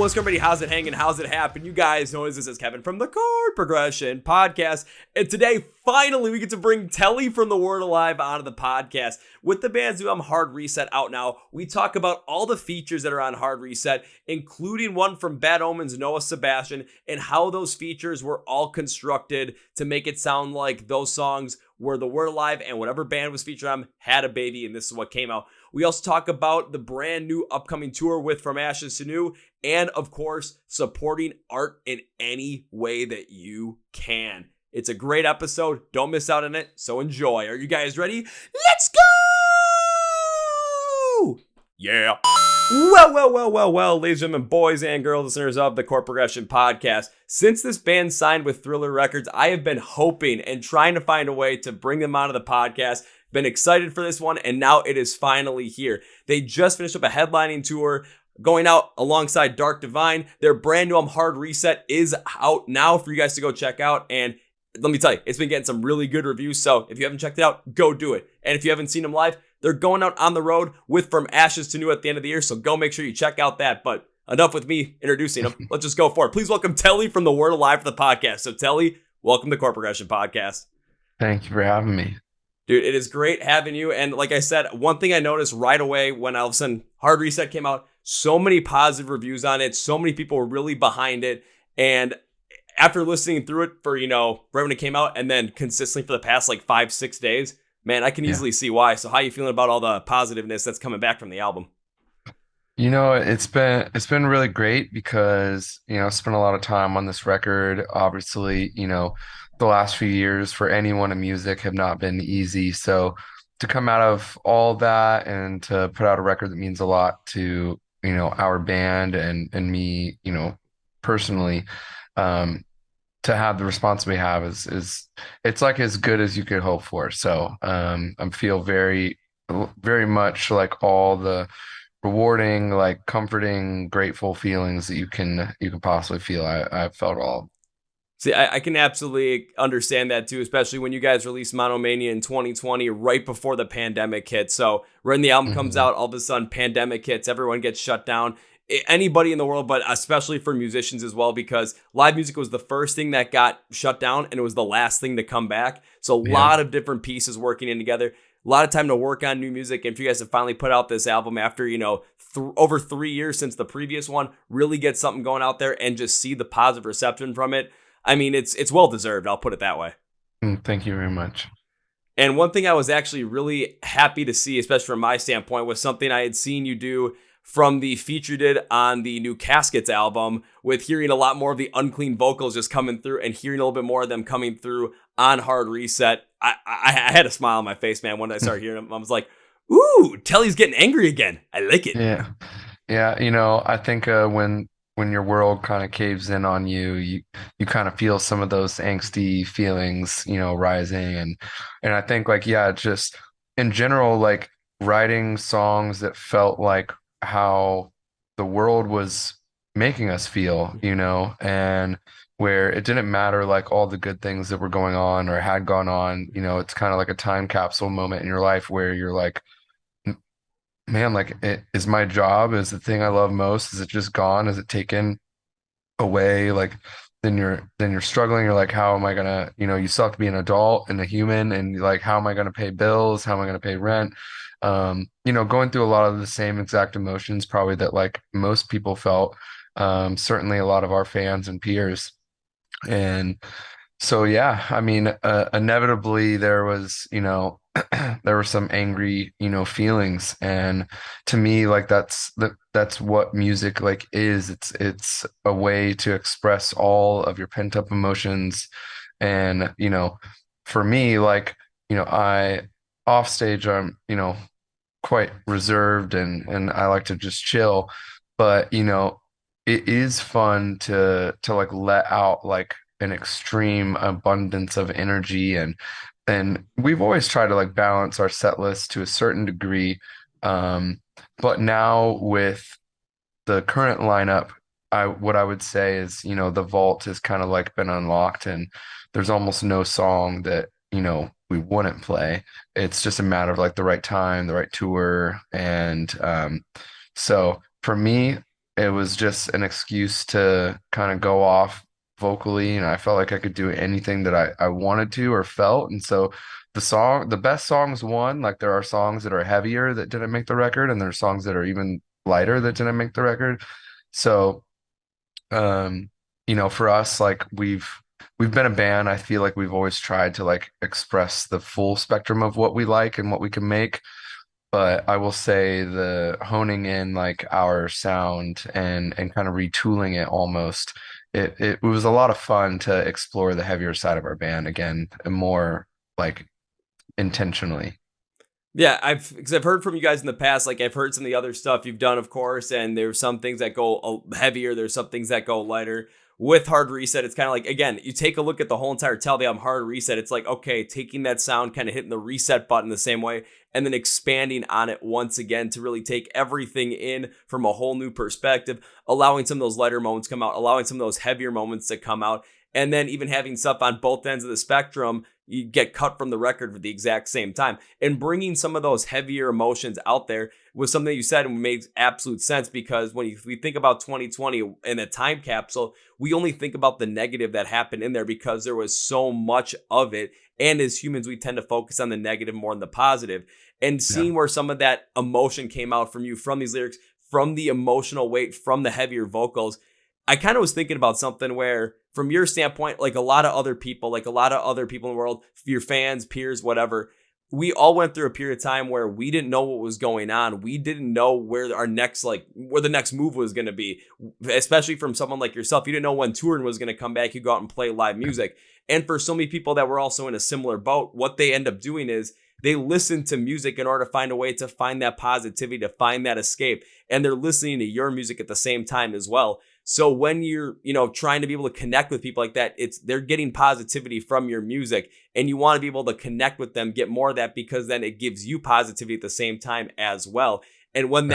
What's up, everybody? How's it hanging? How's it happen? You guys know this is Kevin from the Chord Progression Podcast. And today, finally, we get to bring Telle from the Word Alive onto the podcast. With the band's new album, Hard Reset, out now, we talk about all the features that are on Hard Reset, including one from Bad Omens, Noah Sebastian, and how those features were all constructed to make it sound like those songs were the Word Alive and whatever band was featured on had a baby, and this is what came out. We also talk about the brand new upcoming tour with From Ashes to New, and of course, supporting art in any way that you can. It's a great episode. Don't miss out on it. So enjoy. Are you guys ready? Let's go! Yeah. Well, ladies and gentlemen, boys and girls, listeners of the Chord Progression Podcast. Since this band signed with Thriller Records, I have been hoping and trying to find a way to bring them onto the podcast. Been excited for this one, and now it is finally here. They just finished up a headlining tour, going out alongside Dark Divine. Their brand new album, Hard Reset, is out now for you guys to go check out. And let me tell you, it's been getting some really good reviews. So if you haven't checked it out, go do it. And if you haven't seen them live, they're going out on the road with From Ashes to New at the end of the year. So go make sure you check out that. But enough with me introducing them. Let's just go for it. Please welcome Telle from the Word Alive for the podcast. So Telle, welcome to Chord Progression Podcast. Thank you for having me. Dude, it is great having you. And like I said, one thing I noticed right away when all of a sudden Hard Reset came out, so many positive reviews on it. So many people were really behind it. And after listening through it for, right when it came out and then consistently for the past like 5-6 days, man, I can easily see why. So how are you feeling about all the positiveness that's coming back from the album? It's been really great because, I spent a lot of time on this record. Obviously, the last few years for anyone in music have not been easy. So to come out of all that and to put out a record that means a lot to, our band and me, personally, to have the response we have is it's like as good as you could hope for. So I feel very, very much like all the rewarding, like comforting, grateful feelings that you can possibly feel. I've felt all. See, I can absolutely understand that too, especially when you guys released Monomania in 2020, right before the pandemic hit. So when the album comes out, all of a sudden pandemic hits, everyone gets shut down. Anybody in the world, but especially for musicians as well, because live music was the first thing that got shut down and it was the last thing to come back. So a lot of different pieces working in together. A lot of time to work on new music. And for you guys to finally put out this album after, over 3 years since the previous one, really get something going out there and just see the positive reception from it. I mean, it's well-deserved. I'll put it that way. Thank you very much. And one thing I was actually really happy to see, especially from my standpoint, was something I had seen you do from the feature you did on the new Caskets album, with hearing a lot more of the unclean vocals just coming through and hearing a little bit more of them coming through on Hard Reset. I had a smile on my face, man, when I started hearing them. I was like, ooh, Telly's getting angry again. I like it. Yeah. I think when your world kind of caves in on you, you kind of feel some of those angsty feelings, rising. And I think just in general, like writing songs that felt like how the world was making us feel, and where it didn't matter like all the good things that were going on or had gone on, it's kind of like a time capsule moment in your life where you're like, man, like is my job, is the thing I love most, is it just gone? Is it taken away? Like then you're struggling. You're like, how am I gonna, you still have to be an adult and a human, and like, how am I gonna pay bills? How am I gonna pay rent? Going through a lot of the same exact emotions probably that like most people felt, certainly a lot of our fans and peers. And so, yeah, I mean, inevitably there was, there were some angry, feelings. And to me, like that's what music like is. It's a way to express all of your pent up emotions. And, for me, like, I off stage, I'm, quite reserved and I like to just chill. But, it is fun to like let out like an extreme abundance of energy, and we've always tried to like balance our set list to a certain degree, but now with the current lineup, what I would say is, the vault has kind of like been unlocked, and there's almost no song that we wouldn't play. It's just a matter of like the right time, the right tour. And so for me, it was just an excuse to kind of go off vocally, and I felt like I could do anything that I wanted to or felt. And so the best songs won. Like there are songs that are heavier that didn't make the record, and there are songs that are even lighter that didn't make the record. So um, for us, like we've been a band. I feel like we've always tried to like express the full spectrum of what we like and what we can make. But I will say the honing in like our sound and kind of retooling it almost, it was a lot of fun to explore the heavier side of our band again and more like intentionally. Yeah, because I've heard from you guys in the past. Like I've heard some of the other stuff you've done, of course, and there's some things that go heavier. There's some things that go lighter. With Hard Reset, it's kind of like, again, you take a look at the whole entire Tell the album Hard Reset. It's like, okay, taking that sound, kind of hitting the reset button the same way, and then expanding on it once again to really take everything in from a whole new perspective, allowing some of those lighter moments come out, allowing some of those heavier moments to come out, and then even having stuff on both ends of the spectrum you get cut from the record for the exact same time. And bringing some of those heavier emotions out there was something that you said and made absolute sense, because when we think about 2020 and a time capsule, we only think about the negative that happened in there because there was so much of it. And as humans, we tend to focus on the negative more than the positive. And seeing where some of that emotion came out from you, from these lyrics, from the emotional weight, from the heavier vocals, I kind of was thinking about something where, from your standpoint, like a lot of other people in the world, your fans, peers, whatever, we all went through a period of time where we didn't know what was going on. We didn't know where the next move was going to be, especially from someone like yourself. You didn't know when touring was going to come back. You go out and play live music. And for so many people that were also in a similar boat, what they end up doing is they listen to music in order to find a way to find that positivity, to find that escape. And they're listening to your music at the same time as well. So when you're, trying to be able to connect with people like that, they're getting positivity from your music, and you want to be able to connect with them, get more of that, because then it gives you positivity at the same time as well. And when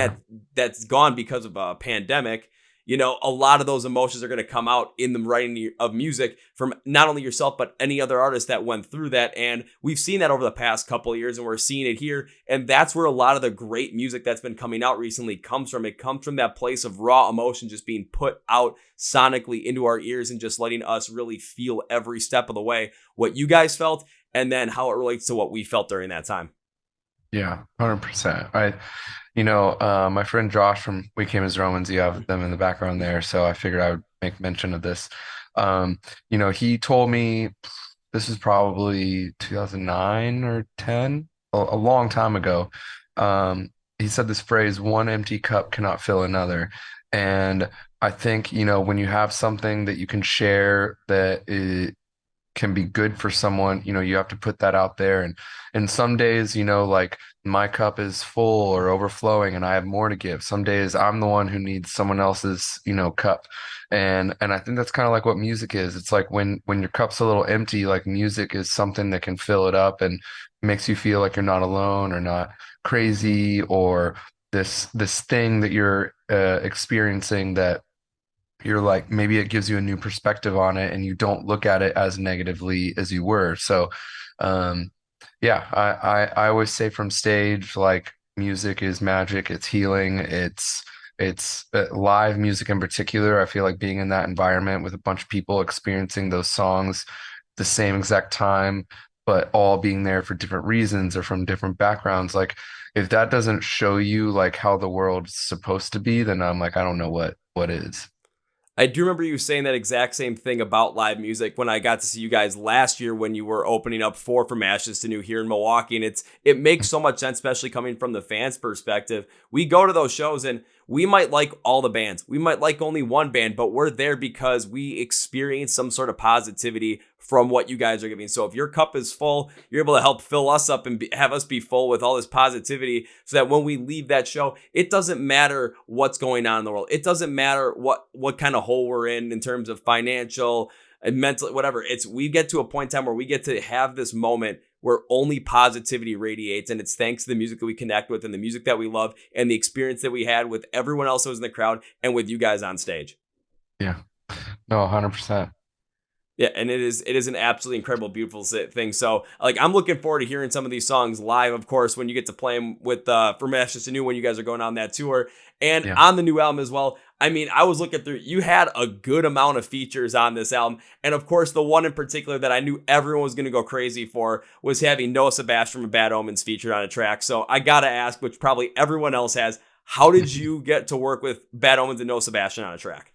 that's gone because of a pandemic, a lot of those emotions are going to come out in the writing of music from not only yourself, but any other artist that went through that. And we've seen that over the past couple of years, and we're seeing it here. And that's where a lot of the great music that's been coming out recently comes from. It comes from that place of raw emotion just being put out sonically into our ears and just letting us really feel every step of the way what you guys felt, and then how it relates to what we felt during that time. Yeah, 100%. My friend Josh from We Came as Romans, you have them in the background there, so I figured I would make mention of this. He told me this is probably 2009 or 10, a long time ago. He said this phrase, "One empty cup cannot fill another." And I think, when you have something that you can share that can be good for someone, you have to put that out there. And some days, like my cup is full or overflowing and I have more to give. Some days I'm the one who needs someone else's, cup. And I think that's kind of like what music is. It's like when your cup's a little empty, like music is something that can fill it up and makes you feel like you're not alone or not crazy, or this thing that you're experiencing that you're like, maybe it gives you a new perspective on it and you don't look at it as negatively as you were. So, I always say from stage, like music is magic. It's healing. It's live music in particular. I feel like being in that environment with a bunch of people experiencing those songs the same exact time, but all being there for different reasons or from different backgrounds. Like if that doesn't show you like how the world's supposed to be, then I'm like, I don't know what is. I do remember you saying that exact same thing about live music when I got to see you guys last year when you were opening up for From Ashes to New here in Milwaukee. And it makes so much sense, especially coming from the fans' perspective. We go to those shows and we might like all the bands. We might like only one band, but we're there because we experience some sort of positivity from what you guys are giving. So if your cup is full, you're able to help fill us up and have us be full with all this positivity, so that when we leave that show, it doesn't matter what's going on in the world. It doesn't matter what kind of hole we're in terms of financial and mental, whatever. We get to a point in time where we get to have this moment where only positivity radiates, and it's thanks to the music that we connect with and the music that we love and the experience that we had with everyone else who was in the crowd and with you guys on stage. Yeah, no, 100%. Yeah, and it is an absolutely incredible, beautiful thing. So, like, I'm looking forward to hearing some of these songs live, of course, when you get to play them with From Ashes to New when you guys are going on that tour, and on the new album as well. I mean, I was looking through, you had a good amount of features on this album. And of course, the one in particular that I knew everyone was going to go crazy for was having Noah Sebastian from Bad Omens featured on a track. So I got to ask, which probably everyone else has, how did you get to work with Bad Omens and Noah Sebastian on a track?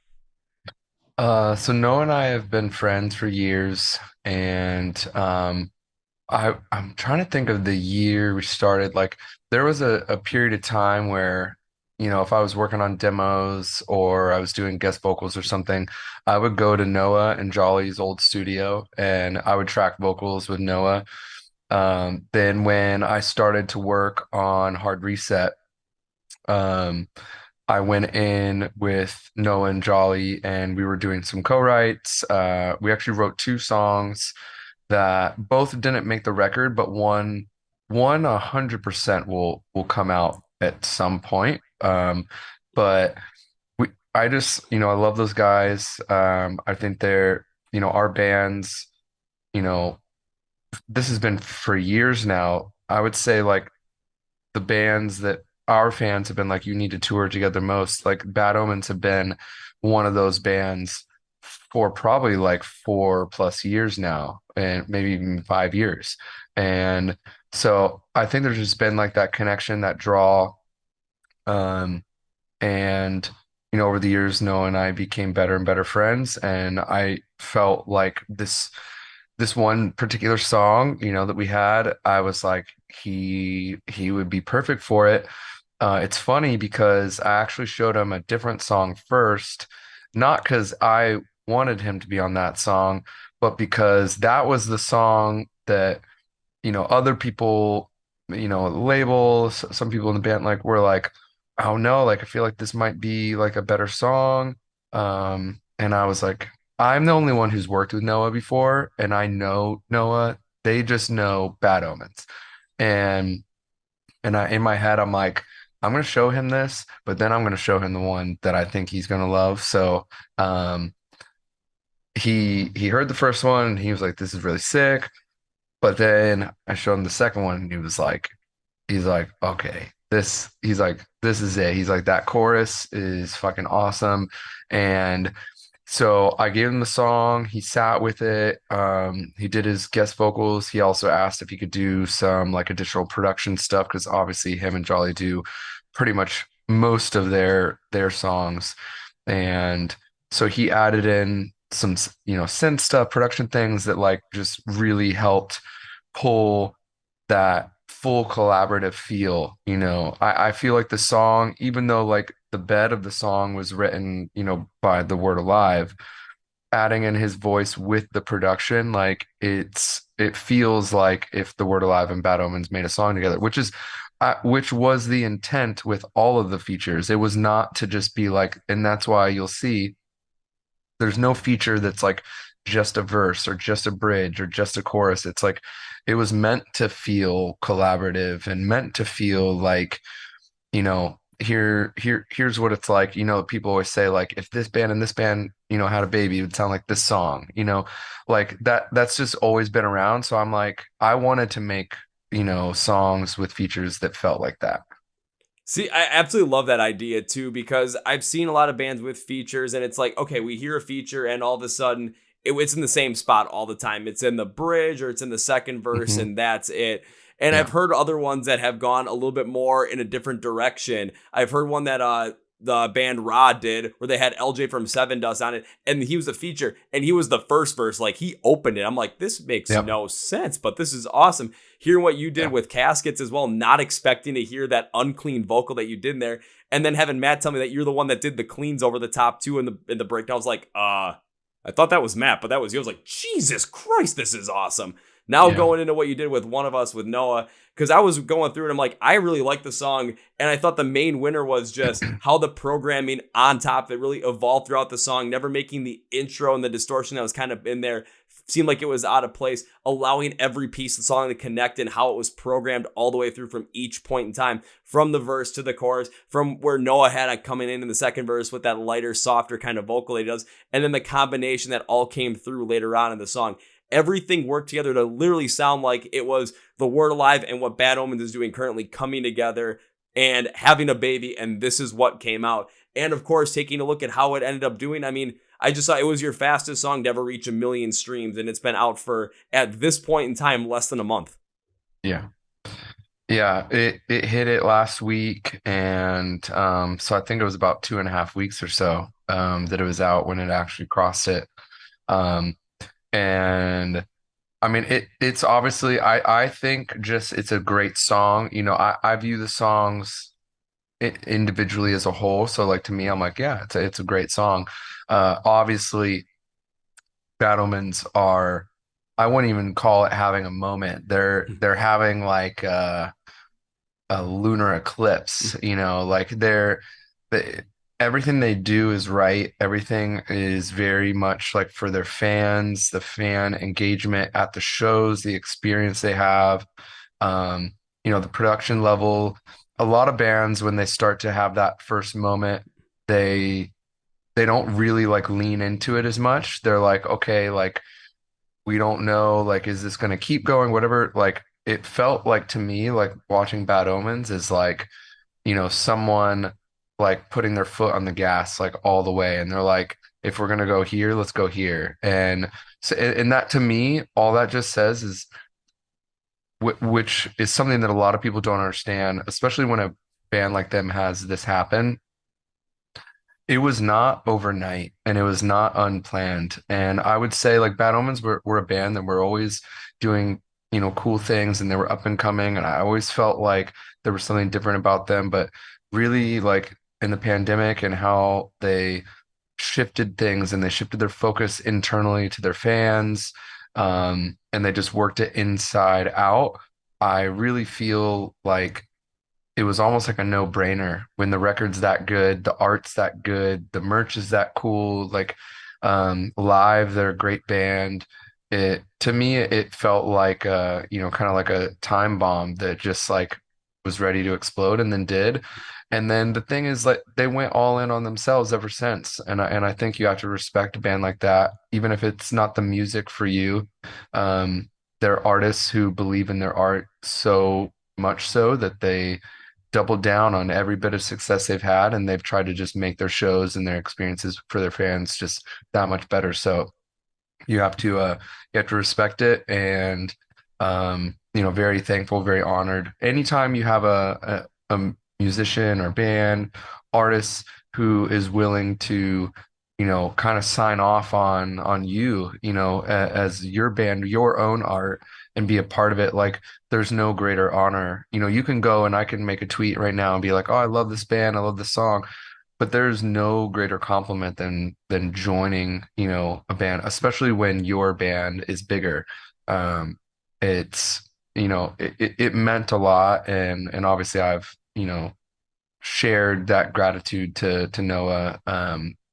So Noah and I have been friends for years, and I'm trying to think of the year we started. Like there was a period of time where, if I was working on demos or I was doing guest vocals or something, I would go to Noah and Jolly's old studio and I would track vocals with Noah. Then when I started to work on Hard Reset, um, I went in with Noah and Jolly and we were doing some co-writes. We actually wrote two songs that both didn't make the record, but one 100% will come out at some point. But I just, I love those guys. I think they're, our bands, you know, this has been for years now. I would say like the bands that our fans have been like, you need to tour together most. Like Bad Omens have been one of those bands for probably like 4+ years now, and maybe even 5 years. And so I think there's just been like that connection, that draw. Um, and over the years, Noah and I became better and better friends. And I felt like this one particular song, that we had, I was like, he would be perfect for it. It's funny because I actually showed him a different song first, not because I wanted him to be on that song, but because that was the song that, other people, labels, some people in the band like were like, oh no, like I feel like this might be like a better song. And I was like, I'm the only one who's worked with Noah before, and I know Noah. They just know Bad Omens. And in my head, I'm like, I'm gonna show him this, but then I'm gonna show him the one that I think he's gonna love. So um he heard the first one and he was like, this is really sick. But then I showed him the second one and he's like, okay, he's like, this is it. He's like, that chorus is fucking awesome. And so I gave him the song. He sat with it. He did his guest vocals. He also asked if he could do some like additional production stuff because obviously him and Jolly do pretty much most of their songs. And so he added in some, synth stuff, production things that like just really helped pull that full collaborative feel. I feel like the song, even though like the bed of the song was written, by The Word Alive, adding in his voice with the production, like it feels like if The Word Alive and Bad Omens made a song together, which was the intent with all of the features. It was not to just be like, and that's why you'll see there's no feature that's like just a verse or just a bridge or just a chorus. It's like it was meant to feel collaborative and meant to feel like, here's what it's like. People always say like if this band and this band, had a baby, it would sound like this song, like that's just always been around. So I'm like, I wanted to make, songs with features that felt like that. See, I absolutely love that idea too, because I've seen a lot of bands with features and it's like, okay, we hear a feature and all of a sudden it's in the same spot all the time. It's in the bridge or it's in the second verse and that's it. And Yeah. I've heard other ones that have gone a little bit more in a different direction. I've heard one that the band Rod did where they had LJ from Seven Dust on it and he was a feature and he was the first verse. Like he opened it. I'm like, this makes no sense, but this is awesome. Hearing what you did with Caskets as well, not expecting to hear that unclean vocal that you did in there. And then having Matt tell me that you're the one that did the cleans over the top too in the breakdown. I was like, I thought that was Matt, but that was you. I was like, Jesus Christ, this is awesome. Now going into what you did with One of Us with Noah, because I was going through and I'm like, I really like the song. And I thought the main winner was just how the programming on top of it really evolved throughout the song, never making the intro and the distortion that was kind of in there seemed like it was out of place, allowing every piece of the song to connect and how it was programmed all the way through from each point in time, from the verse to the chorus, from where Noah had coming in the second verse with that lighter, softer kind of vocal that he does, and then the combination that all came through later on in the song. Everything worked together to literally sound like it was The Word Alive and what Bad Omens is doing currently coming together and having a baby, and this is what came out. And of course, taking a look at how it ended up doing, I mean, I just saw it was your fastest song to ever reach 1 million streams, and it's been out for, at this point in time, less than a month. Yeah. Yeah, it hit it last week, and so I think it was about 2.5 weeks or so that it was out when it actually crossed it. Um, and I mean, it's obviously I think just it's a great song. You know, I view the songs individually as a whole. So like to me, I'm like, yeah, it's a great song. Obviously, Bad Omens are. I wouldn't even call it having a moment. They're having like a lunar eclipse, you know, like they, everything they do is right. Everything is very much like for their fans, the fan engagement at the shows, the experience they have, you know, the production level. A lot of bands, when they start to have that first moment, they they don't really like lean into it as much. They're like, okay, like we don't know, like, is this going to keep going? Whatever. Like, it felt like to me, like watching Bad Omens is like, you know, someone like putting their foot on the gas, like all the way. And they're like, if we're going to go here, let's go here. And so, and that to me, all that just says is, which is something that a lot of people don't understand, especially when a band like them has this happen. It was not overnight and it was not unplanned. And I would say like Bad Omens were a band that were always doing, you know, cool things and they were up and coming. And I always felt like there was something different about them. But really like in the pandemic and how they shifted things and they shifted their focus internally to their fans, and they just worked it inside out. I really feel like it was almost like a no-brainer when the record's that good, the art's that good, the merch is that cool, like live, they're a great band. It to me it felt like you know, kind of like a time bomb that just like was ready to explode and then did. And then the thing is like they went all in on themselves ever since. And I think you have to respect a band like that, even if it's not the music for you. They're artists who believe in their art so much so that they doubled down on every bit of success they've had, and they've tried to just make their shows and their experiences for their fans just that much better. So you have to respect it, and you know, very thankful, very honored. Anytime you have a musician or band, artist who is willing to, you know, kind of sign off on you, you know, as your band, your own art, and be a part of it. Like there's no greater honor. You know, you can go and I can make a tweet right now and be like, oh, I love this band, I love this song. But there's no greater compliment than joining, you know, a band, especially when your band is bigger. It's, you know, it meant a lot, and obviously I've, you know, shared that gratitude to Noah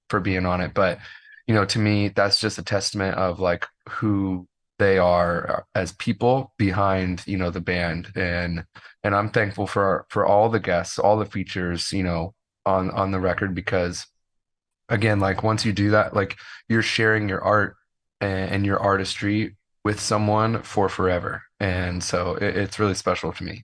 for being on it. But, you know, to me, that's just a testament of like who they are as people behind, you know, the band. And I'm thankful for all the guests, all the features, you know, on the record, because again, like once you do that, like you're sharing your art and your artistry with someone for forever. And so it's really special to me.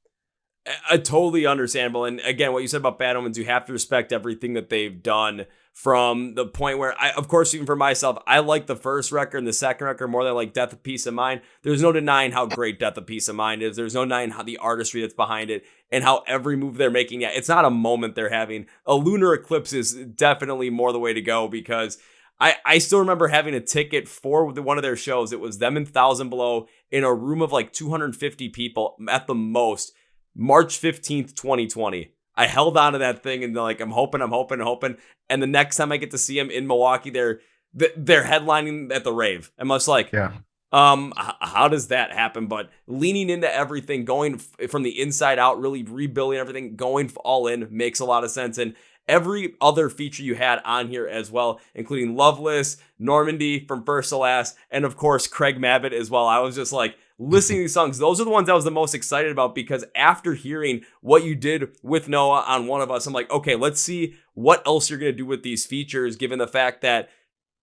Totally understandable. And again, what you said about Bad Omens, you have to respect everything that they've done, from the point where of course, even for myself, I like the first record and the second record more than like Death of Peace of Mind. There's no denying how great Death of Peace of Mind is. There's no denying how the artistry that's behind it and how every move they're making. Yeah, it's not a moment they're having. A lunar eclipse is definitely more the way to go, because I still remember having a ticket for one of their shows. It was them in Thousand Below in a room of like 250 people at the most. March 15th, 2020. I held on to that thing and like, I'm hoping. And the next time I get to see them in Milwaukee, they're headlining at the rave. I'm just like, Yeah. How does that happen? But leaning into everything, going from the inside out, really rebuilding everything, going all in makes a lot of sense. And every other feature you had on here as well, including Loveless, Normandy from First to Last, and of course, Craig Mabbitt as well. I was just like, listening to these songs, those are the ones I was the most excited about, because after hearing what you did with Noah on One of Us, I'm like, okay, let's see what else you're going to do with these features, given the fact that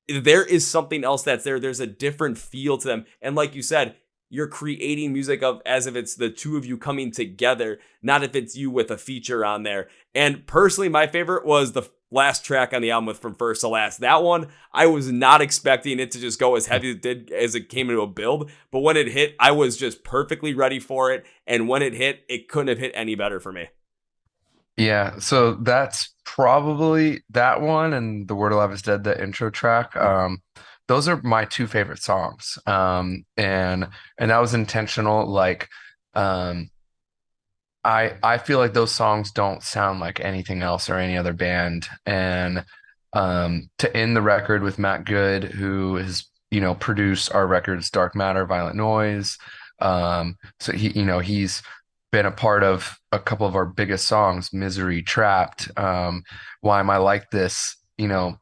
there is something else that's there. There's a different feel to them. And like you said, you're creating music of as if it's the two of you coming together, not if it's you with a feature on there. And personally, my favorite was last track on the album with From First to Last. That one, I was not expecting it to just go as heavy as it did as it came into a build. But when it hit, I was just perfectly ready for it. And when it hit, it couldn't have hit any better for me. Yeah, so that's probably that one and The Word Alive is Dead, the intro track. Those are my two favorite songs. And that was intentional. Like, I feel like those songs don't sound like anything else or any other band. And to end the record with Matt Good, who has, produced our records Dark Matter, Violent Noise. So he's been a part of a couple of our biggest songs, Misery, Trapped, Why Am I Like This? To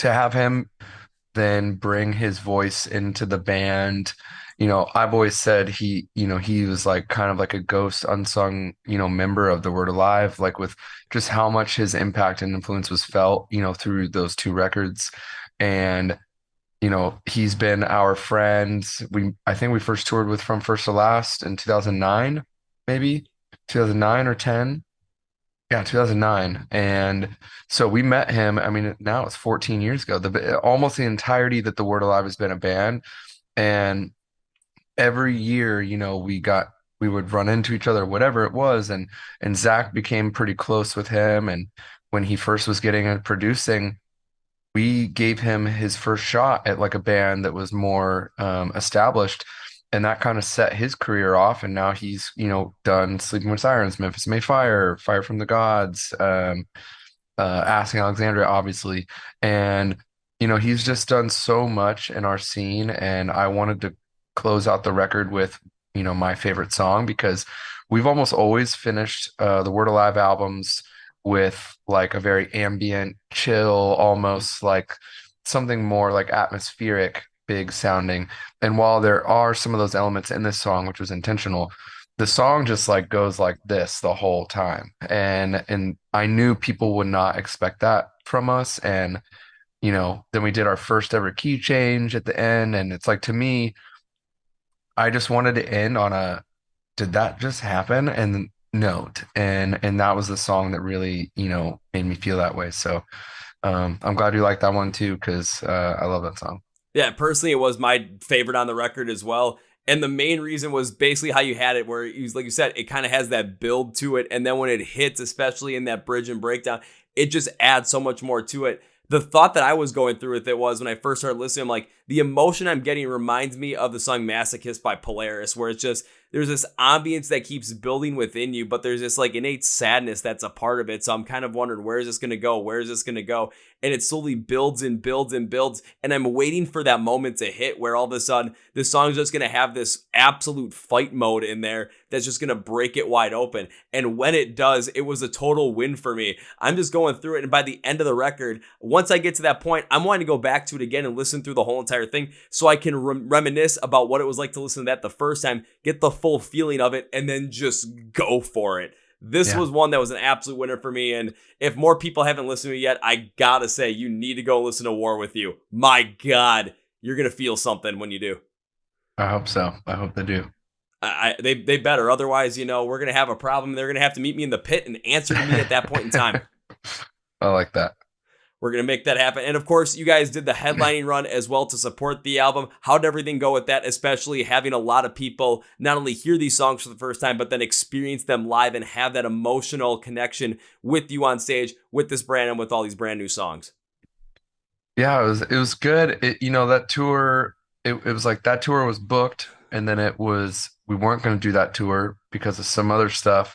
have him then bring his voice into the band. I've always said he was like kind of like a ghost unsung, member of the Word Alive, like with just how much his impact and influence was felt, through those two records. And, he's been our friend. I think we first toured with From First to Last in 2009, maybe 2009 or 10. Yeah, 2009. And so we met him. I mean, now it's 14 years ago, almost the entirety that the Word Alive has been a band. And every year, we would run into each other, whatever it was. And Zach became pretty close with him. And when he first was getting into producing, we gave him his first shot at like a band that was more established. And that kind of set his career off. And now he's, done Sleeping with Sirens, Memphis May Fire, Fire from the Gods, Asking Alexandria, obviously. And, he's just done so much in our scene. And I wanted to close out the record with, my favorite song, because we've almost always finished the Word Alive albums with like a very ambient, chill, almost like something more like atmospheric, big sounding. And while there are some of those elements in this song, which was intentional, the song just like goes like this the whole time. And I knew people would not expect that from us. And, then we did our first ever key change at the end. And it's like, to me, I just wanted to end on a, did that just happen? And note. And that was the song that really, made me feel that way. So I'm glad you like that one too, because I love that song. Yeah, personally, it was my favorite on the record as well. And the main reason was basically how you had it, where like you said, it kind of has that build to it. And then when it hits, especially in that bridge and breakdown, it just adds so much more to it. The thought that I was going through with it was, when I first started listening, I'm like, the emotion I'm getting reminds me of the song Masochist by Polaris, where it's just, there's this ambience that keeps building within you, but there's this like innate sadness that's a part of it. So I'm kind of wondering, where is this going to go? Where is this going to go? And it slowly builds and builds and builds. And I'm waiting for that moment to hit where all of a sudden this song is just going to have this absolute fight mode in there that's just going to break it wide open. And when it does, it was a total win for me. I'm just going through it. And by the end of the record, once I get to that point, I'm wanting to go back to it again and listen through the whole entire thing so I can reminisce about what it was like to listen to that the first time, get the full feeling of it, and then just go for it. This was one that was an absolute winner for me. And if more people haven't listened to it yet, I gotta say, you need to go listen to War With You. My God, you're gonna feel something when you do. I hope so. I hope they do. They better. Otherwise, we're gonna have a problem. They're gonna have to meet me in the pit and answer to me at that point in time. I like that. We're going to make that happen. And of course, you guys did the headlining run as well to support the album. How did everything go with that, especially having a lot of people not only hear these songs for the first time, but then experience them live and have that emotional connection with you on stage, with this brand and with all these brand new songs? Yeah, it was good. That tour, it was like that tour was booked, and then we weren't going to do that tour because of some other stuff.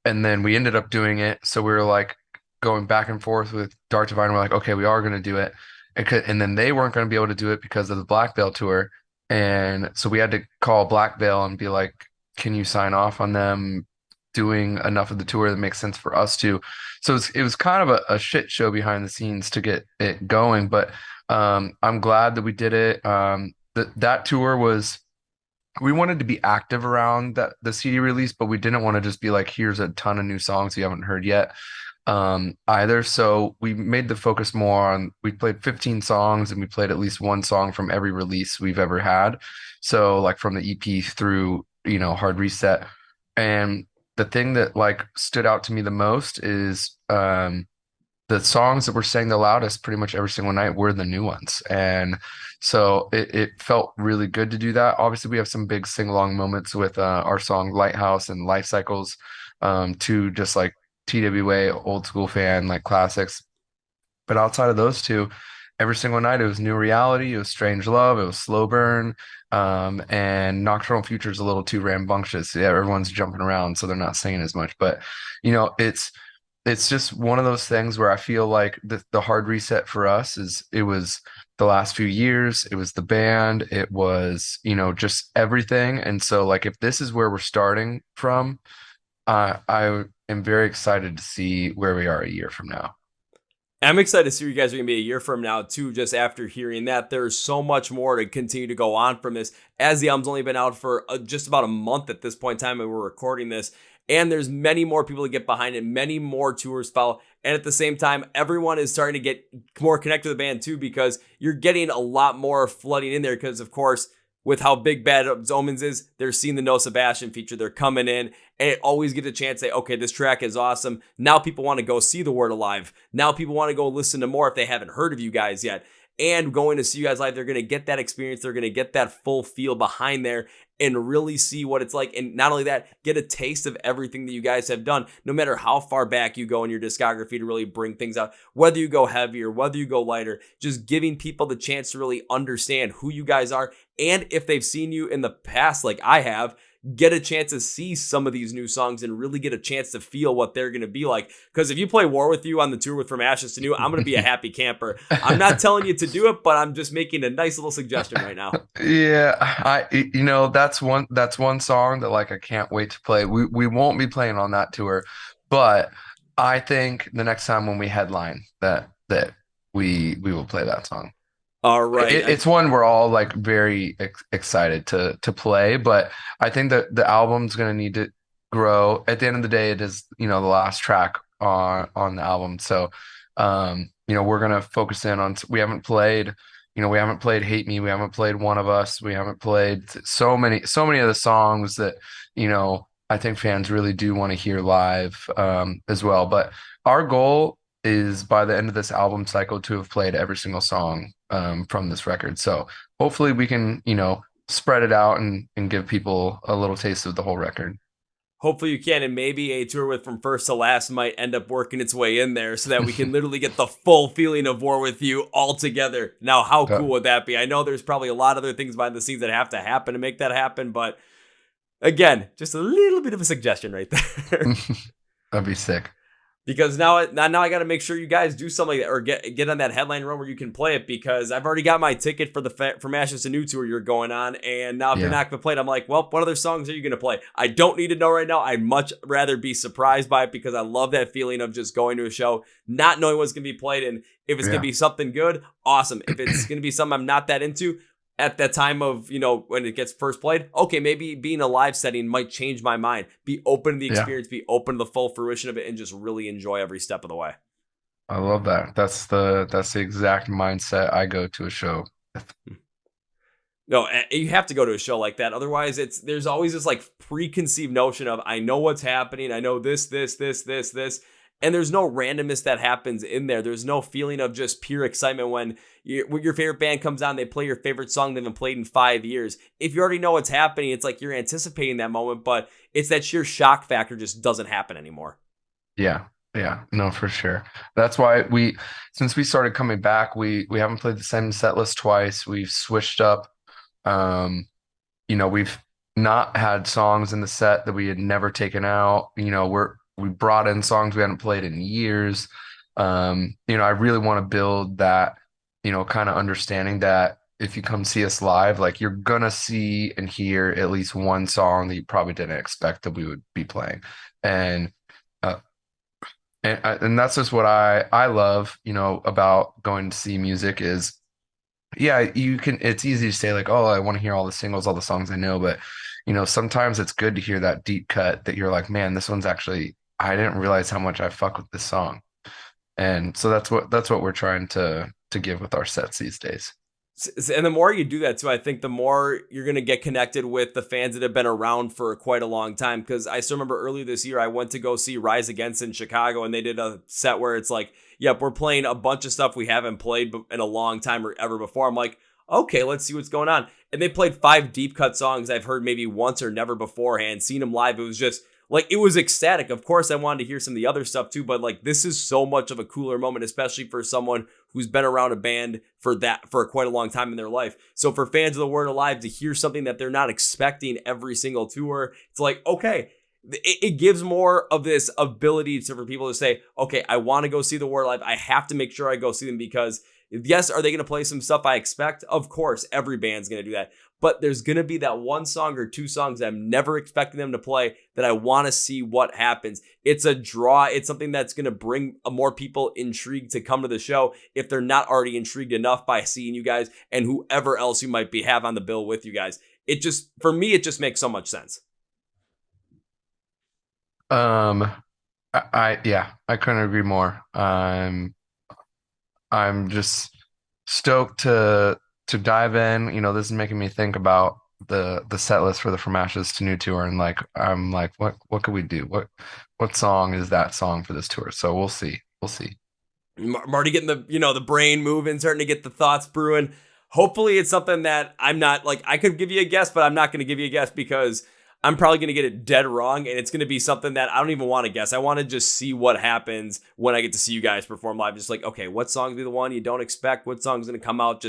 And then we ended up doing it. So we were like, going back and forth with Dark Divine. We're like, okay, we are going to do it. And then they weren't going to be able to do it because of the Black Veil tour. And so we had to call Black Veil and be like, can you sign off on them doing enough of the tour that makes sense for us to? So it was kind of a shit show behind the scenes to get it going. But I'm glad that we did it. That tour we wanted to be active around the CD release, but we didn't want to just be like, here's a ton of new songs you haven't heard yet. Either. So we made the focus more on, we played 15 songs and we played at least one song from every release we've ever had. So like from the EP through, Hard Reset. And the thing that like stood out to me the most is, the the songs that were sang the loudest pretty much every single night were the new ones. And so it felt really good to do that. Obviously, we have some big sing-along moments with our song Lighthouse and Life Cycles, two just like TWA old school fan like classics. But outside of those two, every single night it was New Reality, it was Strange Love, it was Slow Burn, and Nocturnal Future is a little too rambunctious. Yeah, everyone's jumping around, so they're not singing as much. But it's just one of those things where I feel like the hard reset for us is it was the last few years, it was the band, it was, just everything. And so like if this is where we're starting from, I am very excited to see where we are a year from now. I'm excited to see where you guys are going to be a year from now, too, just after hearing that. There's so much more to continue to go on from this, as the album's only been out for just about a month at this point in time when we're recording this. And there's many more people to get behind it, many more tours follow. And at the same time, everyone is starting to get more connected to the band, too, because you're getting a lot more flooding in there because, of course, with how big Bad Omens is, they're seeing the Noah Sebastian feature. They're coming in and it always get a chance to say, okay, this track is awesome. Now people want to go see the Word Alive. Now people want to go listen to more if they haven't heard of you guys yet. And going to see you guys live, they're going to get that experience. They're going to get that full feel behind there and really see what it's like. And not only that, get a taste of everything that you guys have done, no matter how far back you go in your discography to really bring things out, whether you go heavier, whether you go lighter, just giving people the chance to really understand who you guys are. And if they've seen you in the past, like I have, get a chance to see some of these new songs and really get a chance to feel what they're going to be like. Because if you play War With You on the tour with From Ashes to New, I'm going to be a happy camper. I'm not telling you to do it, but I'm just making a nice little suggestion right now. Yeah, that's one song that like I can't wait to play. We won't be playing on that tour, but I think the next time when we headline that we will play that song. All right. It's one we're all like very excited to play, but I think that the album's going to need to grow. At the end of the day, it is, the last track on the album. So, we're going to focus in on, we haven't played Hate Me. We haven't played One of Us. We haven't played so many of the songs that, I think fans really do want to hear live, as well. But our goal is by the end of this album cycle to have played every single song from this record. So hopefully we can, spread it out and give people a little taste of the whole record. Hopefully you can, and maybe a tour with From First to Last might end up working its way in there so that we can literally get the full feeling of War With You all together. Now, how cool would that be? I know there's probably a lot of other things behind the scenes that have to happen to make that happen, but again, just a little bit of a suggestion right there. That'd be sick. Because now I got to make sure you guys do something like that or get on that headline run where you can play it, because I've already got my ticket for the From Ashes to New tour you're going on. And now if you're not going to play it, I'm like, well, what other songs are you going to play? I don't need to know right now. I'd much rather be surprised by it, because I love that feeling of just going to a show, not knowing what's going to be played. And if it's going to be something good, awesome. If it's going to be something I'm not that into, at that time of, when it gets first played, okay, maybe being a live setting might change my mind. Be open to the experience, be open to the full fruition of it, and just really enjoy every step of the way. I love that. That's the exact mindset I go to a show with. No, you have to go to a show like that. Otherwise, there's always this like preconceived notion of, I know what's happening. I know this. And there's no randomness that happens in there. There's no feeling of just pure excitement when your favorite band comes on, they play your favorite song they haven't played in 5 years. If you already know what's happening, it's like you're anticipating that moment, but it's that sheer shock factor just doesn't happen anymore. Yeah, no, for sure. That's why since we started coming back, we haven't played the same set list twice. We've switched up. We've not had songs in the set that we had never taken out. We brought in songs we hadn't played in years. I really want to build that, kind of understanding that if you come see us live, like you're going to see and hear at least one song that you probably didn't expect that we would be playing. And that's just what I love, about going to see music is, it's easy to say like, oh, I want to hear all the singles, all the songs I know. But, sometimes it's good to hear that deep cut that you're like, man, this one's actually, I didn't realize how much I fuck with this song. And so that's what we're trying to give with our sets these days. And the more you do that too, I think the more you're going to get connected with the fans that have been around for quite a long time. Because I still remember earlier this year, I went to go see Rise Against in Chicago, and they did a set where it's like, yep, we're playing a bunch of stuff we haven't played in a long time or ever before. I'm like, okay, let's see what's going on. And they played 5 deep cut songs I've heard maybe once or never beforehand. Seen them live, it was just like, it was ecstatic. Of course, I wanted to hear some of the other stuff too, but like, this is so much of a cooler moment, especially for someone who's been around a band for quite a long time in their life. So for fans of the Word Alive to hear something that they're not expecting every single tour, it's like, okay, it gives more of this ability for people to say, okay, I want to go see the Word Alive. I have to make sure I go see them because yes, are they going to play some stuff I expect? Of course, every band's going to do that. But there's going to be that one song or 2 songs that I'm never expecting them to play that I want to see what happens. It's a draw. It's something that's going to bring more people intrigued to come to the show if they're not already intrigued enough by seeing you guys and whoever else you might have on the bill with you guys. It just, for me, it just makes so much sense. I couldn't agree more. I'm just stoked to dive in. You know, this is making me think about the set list for the From Ashes to New tour, and like I'm like, what could we do? What song is that song for this tour? So we'll see. I'm already getting the brain moving, starting to get the thoughts brewing. Hopefully it's something that I'm not like, I could give you a guess, but I'm not going to give you a guess because I'm probably going to get it dead wrong. And it's going to be something that I don't even want to guess. I want to just see what happens when I get to see you guys perform live. Just like, okay, what song's be the one you don't expect? What song's going to come out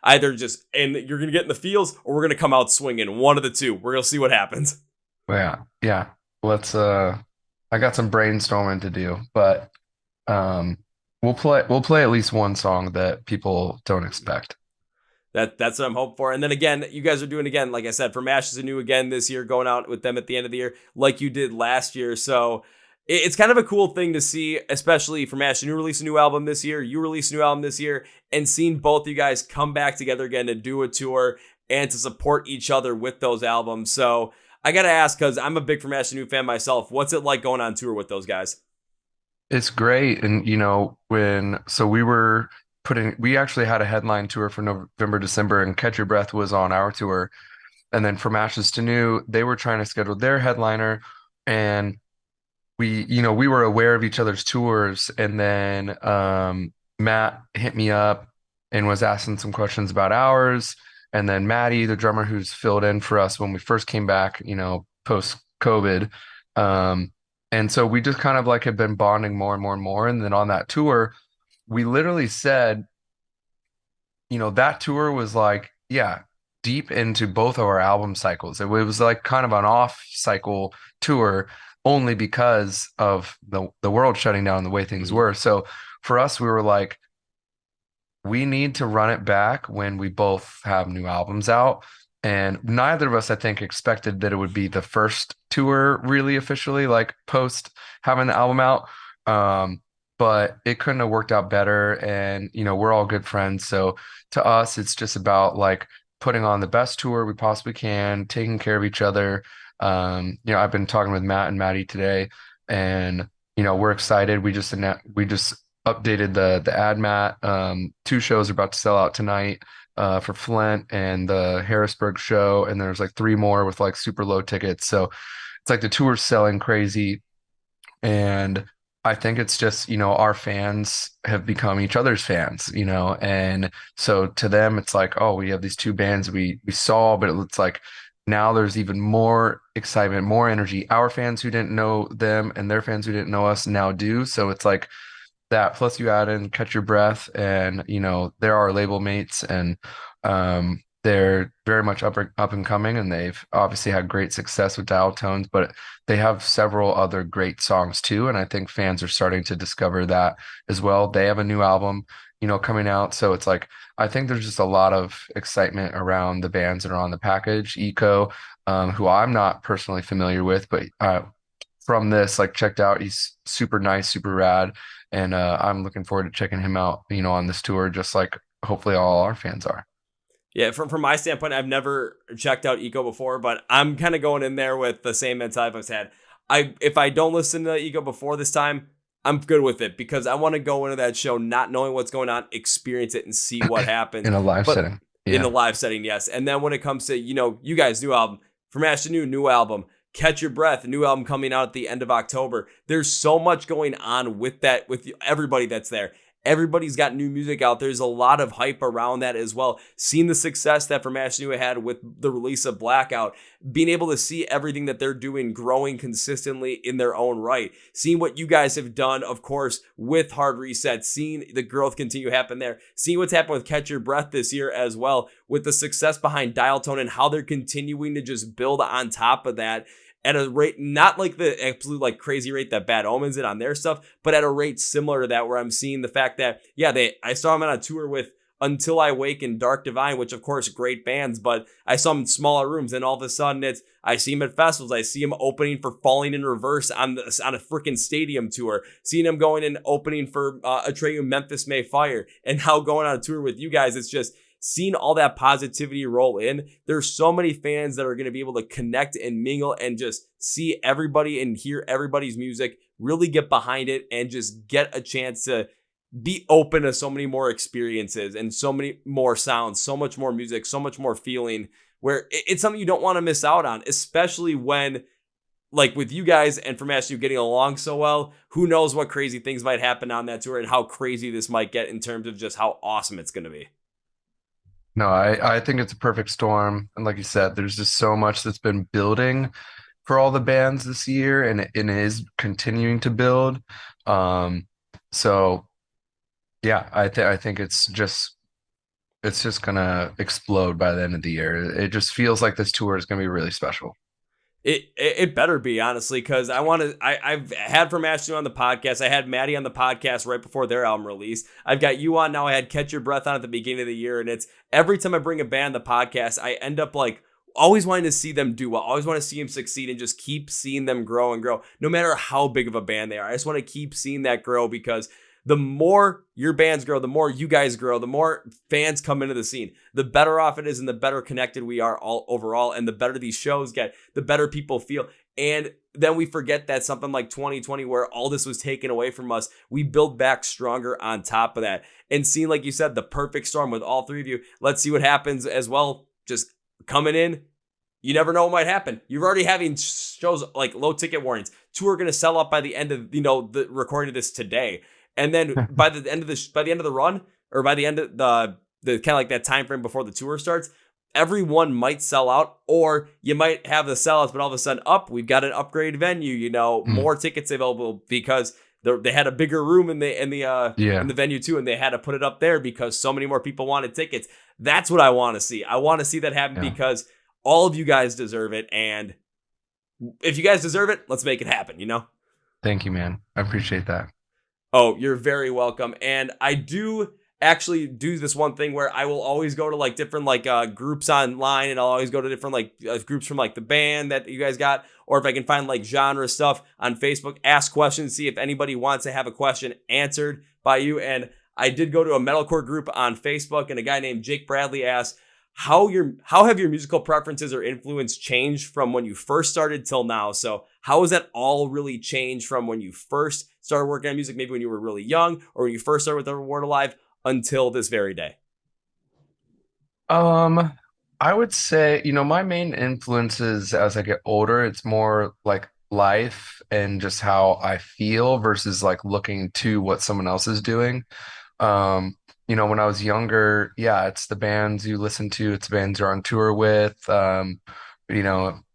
and you're going to get in the feels, or we're going to come out swinging. One of the two. We're going to see what happens. Yeah. Let's, I got some brainstorming to do, but, we'll play at least one song that people don't expect. That's what I'm hoping for. And then again, you guys are doing again, like I said, From Ashes to New again this year, going out with them at the end of the year, like you did last year. So it's kind of a cool thing to see, especially From Ashes to New release a new album this year. You release a new album this year, and seeing both you guys come back together again to do a tour and to support each other with those albums. So I got to ask, because I'm a big From Ashes to New fan myself, what's it like going on tour with those guys? It's great. And we actually had a headline tour for November, December, and Catch Your Breath was on our tour. And then From Ashes to New, they were trying to schedule their headliner, and we were aware of each other's tours. And then Matt hit me up and was asking some questions about ours. And then Maddie, the drummer who's filled in for us when we first came back, post COVID. And so we just kind of like have been bonding more and more and more. And then on that tour, we literally said, that tour was like, deep into both of our album cycles. It was like kind of an off cycle tour only because of the world shutting down the way things were. So for us, we were like, we need to run it back when we both have new albums out. And neither of us, I think, expected that it would be the first tour really officially, like post having the album out. But it couldn't have worked out better. And, we're all good friends. So to us, it's just about like putting on the best tour we possibly can, taking care of each other. I've been talking with Matt and Maddie today, and, we're excited. We just updated the ad mat. 2 shows are about to sell out tonight. For Flint and the Harrisburg show, and there's like 3 more with like super low tickets. So it's like the tour's selling crazy, and I think it's just, our fans have become each other's fans, and so to them it's like, oh, we have these 2 bands we saw, but it's like now there's even more excitement, more energy. Our fans who didn't know them and their fans who didn't know us now do. So it's like that, plus you add in Catch Your Breath, and they're our label mates, and they're very much up and coming, and they've obviously had great success with Dial Tones, but they have several other great songs too, and I think fans are starting to discover that as well. They have a new album coming out, so it's like I think there's just a lot of excitement around the bands that are on the package. Eco, who I'm not personally familiar with, but from this, like, checked out, he's super nice, super rad. And I'm looking forward to checking him out, on this tour, just like hopefully all our fans are. Yeah, from my standpoint, I've never checked out Eco before, but I'm kind of going in there with the same mentality I've had. If I don't listen to Eco before this time, I'm good with it because I want to go into that show not knowing what's going on, experience it, and see what happens. In a live But setting. in Yeah. a live setting, yes. And then when it comes to, you guys' new album, From Ash to New album, Catch Your Breath, a new album coming out at the end of October. There's so much going on with that, with everybody that's there. Everybody's got new music out. There's a lot of hype around that as well. Seeing the success that From Ash to New had with the release of Blackout, being able to see everything that they're doing growing consistently in their own right. Seeing what you guys have done, of course, with Hard Reset, seeing the growth continue to happen there. Seeing what's happened with Catch Your Breath this year as well, with the success behind Dial Tone and how they're continuing to just build on top of that. At a rate, not like the absolute like crazy rate that Bad Omens did on their stuff, but at a rate similar to that, where I'm seeing the fact that, I saw them on a tour with Until I Wake and Dark Divine, which of course great bands, but I saw them in smaller rooms, and all of a sudden I see them at festivals. I see them opening for Falling in Reverse on a freaking stadium tour, seeing them going and opening for Atreyu Memphis May Fire, and now going on a tour with you guys. It's just seeing all that positivity roll in. There's so many fans that are going to be able to connect and mingle and just see everybody and hear everybody's music, really get behind it, and just get a chance to be open to so many more experiences and so many more sounds, so much more music, so much more feeling, where it's something you don't want to miss out on, especially when, like with you guys and From Ash to You getting along so well, who knows what crazy things might happen on that tour and how crazy this might get in terms of just how awesome it's going to be. No, I think it's a perfect storm. And like you said, there's just so much that's been building for all the bands this year, and it is continuing to build. So yeah, I think it's just gonna explode by the end of the year. It just feels like this tour is gonna be really special. It better be, honestly, because I've had From Ash to You on the podcast. I had Maddie on the podcast right before their album release. I've got you on now. I had Catch Your Breath on at the beginning of the year, and it's every time I bring a band on the podcast, I end up like always wanting to see them do well. Always want to see them succeed and just keep seeing them grow and grow, no matter how big of a band they are. I just want to keep seeing that grow, because the more your bands grow, the more you guys grow, the more fans come into the scene, the better off it is, and the better connected we are all overall, and the better these shows get, the better people feel. And then we forget that something like 2020, where all this was taken away from us, we build back stronger on top of that. And seeing, like you said, the perfect storm with all three of you. Let's see what happens as well. Just coming in, you never know what might happen. You're already having shows like low ticket warnings. Tour going to sell out by the end of the recording of this today. And then by the end of the run, or by the end of the kind of like that time frame before the tour starts, everyone might sell out, or you might have the sellouts, but all of a sudden, we've got an upgraded venue, more tickets available, because they had a bigger room in the venue too, and they had to put it up there because so many more people wanted tickets. That's what I want to see. I want to see that happen, because all of you guys deserve it, and if you guys deserve it, let's make it happen. Thank you, man. I appreciate that. Oh, you're very welcome. And I do actually do this one thing where I will always go to like different groups online, and I'll always go to different groups from like the band that you guys got, or if I can find like genre stuff on Facebook, ask questions, see if anybody wants to have a question answered by you. And I did go to a metalcore group on Facebook, and a guy named Jake Bradley asked, how have your musical preferences or influence changed from when you first started till now? So how has that all really changed from when you first started working on music, maybe when you were really young, or when you first started with The Word Alive, until this very day? I would say, my main influences as I get older, it's more like life and just how I feel versus like looking to what someone else is doing. When I was younger, it's the bands you listen to, it's the bands you're on tour with.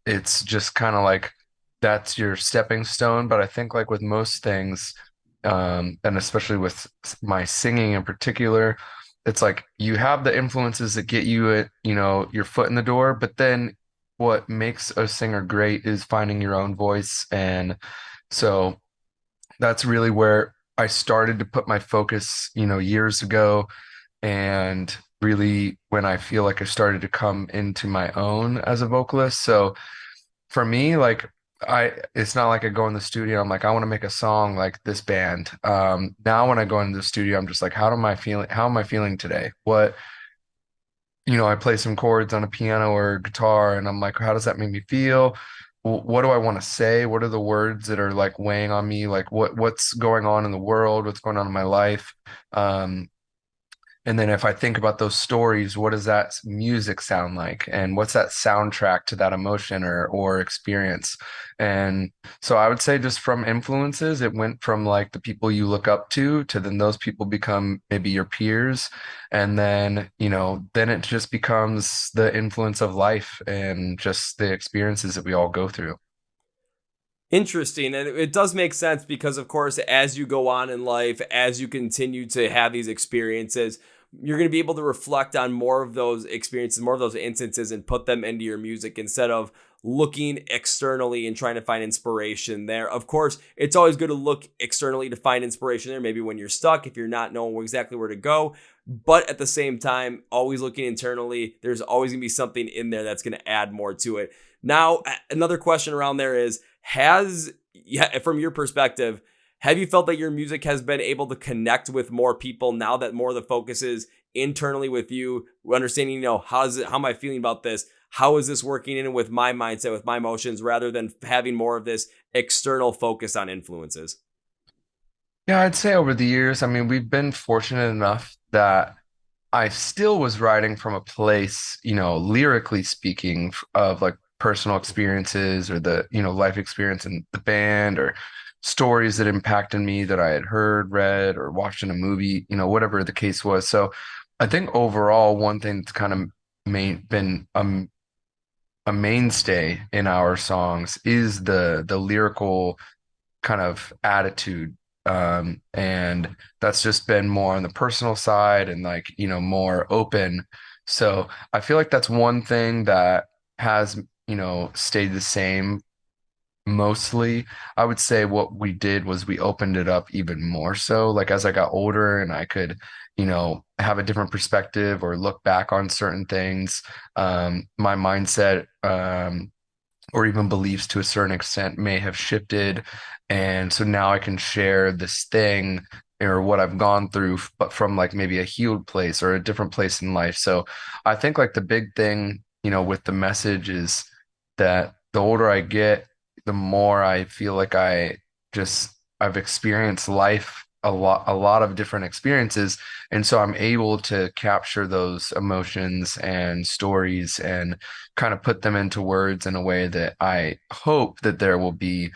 It's just kind of like that's your stepping stone. But I think like with most things, and especially with my singing in particular, it's like you have the influences that get you your foot in the door, but then what makes a singer great is finding your own voice. And so that's really where I started to put my focus, years ago, and really when I feel like I started to come into my own as a vocalist. So for me, like it's not like I go in the studio, I'm like, I want to make a song like this band. Now when I go into the studio, I'm just like, how am I feeling today? I play some chords on a piano or guitar, and I'm like, how does that make me feel? what do I want to say? What are the words that are like weighing on me? Like what's going on in the world? What's going on in my life? Um, and then if I think about those stories, what does that music sound like? And what's that soundtrack to that emotion or experience? And so I would say just from influences, it went from like the people you look up to then those people become maybe your peers. And then, then it just becomes the influence of life and just the experiences that we all go through. Interesting. And it does make sense because, of course, as you go on in life, as you continue to have these experiences, you're going to be able to reflect on more of those experiences, more of those instances, and put them into your music instead of looking externally and trying to find inspiration there. Of course, it's always good to look externally to find inspiration there, maybe when you're stuck, if you're not knowing exactly where to go. But at the same time, always looking internally, there's always going to be something in there that's going to add more to it. Now, another question around there is, from your perspective, have you felt that your music has been able to connect with more people now that more of the focus is internally with you, understanding, how am I feeling about this? How is this working in with my mindset, with my emotions, rather than having more of this external focus on influences? Yeah, I'd say over the years, I mean, we've been fortunate enough that I still was writing from a place, lyrically speaking, of like personal experiences or the, life experience in the band or stories that impacted me that I had heard, read, or watched in a movie, whatever the case was. So I think overall, one thing that's kind of been a mainstay in our songs is the lyrical kind of attitude. And that's just been more on the personal side and like, more open. So I feel like that's one thing that has, stayed the same mostly. I would say what we did was we opened it up even more so. Like as I got older and I could, have a different perspective or look back on certain things, my mindset, or even beliefs to a certain extent may have shifted. And so now I can share this thing or what I've gone through, but from like maybe a healed place or a different place in life. So I think like the big thing, with the message is that the older I get, the more I feel like I've experienced life a lot of different experiences. And so I'm able to capture those emotions and stories and kind of put them into words in a way that I hope that there will be,